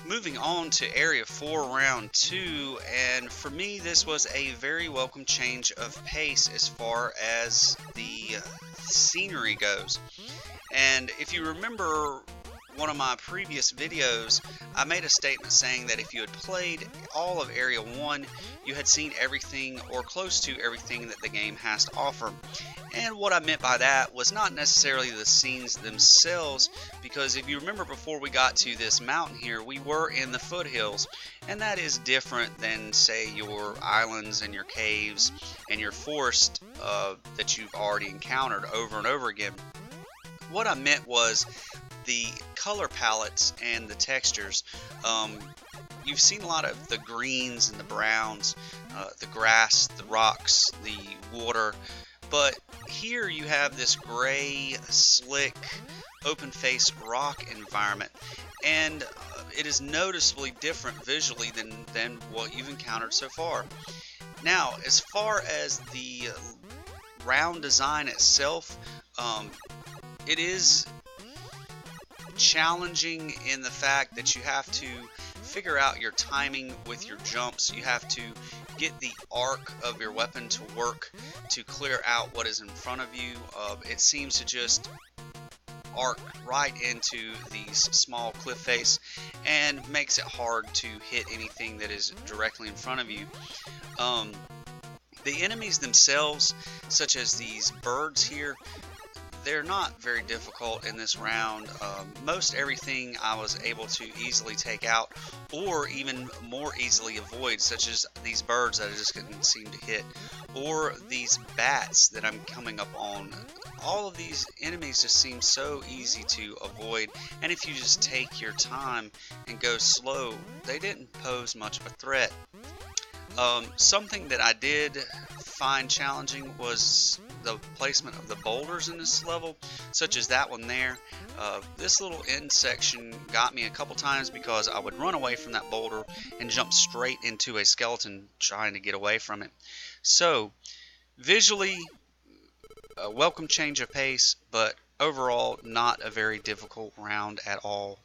Moving on to Area 4, Round 2, and for me this was a very welcome change of pace as far as the scenery goes. And if you remember one of my previous videos, I made a statement saying that if you had played all of Area 1, you had seen everything or close to everything that the game has to offer. And what I meant by that was not necessarily the scenes themselves, because if you remember before we got to this mountain here, we were in the foothills, and that is different than, say, your islands and your caves and your forest that you've already encountered over and over again. What I meant was the color palettes and the textures. You've seen a lot of the greens and the browns, the grass, the rocks, the water, but here you have this gray, slick, open face rock environment, and it is noticeably different visually than what you've encountered so far. Now, as far as the round design itself, it is challenging in the fact that you have to figure out your timing with your jumps. You have to get the arc of your weapon to work to clear out what is in front of you. It seems to just arc right into these small cliff face and makes it hard to hit anything that is directly in front of you. The enemies themselves, such as these birds here, they're not very difficult in this round. Most everything I was able to easily take out, or even more easily avoid, such as these birds that I just couldn't seem to hit, or these bats that I'm coming up on. All of these enemies just seem so easy to avoid, and if you just take your time and go slow, they didn't pose much of a threat. Something that I did find challenging was the placement of the boulders in this level, such as that one there. This little end section got me a couple times because I would run away from that boulder and jump straight into a skeleton trying to get away from it. So, visually, a welcome change of pace, but overall not a very difficult round at all.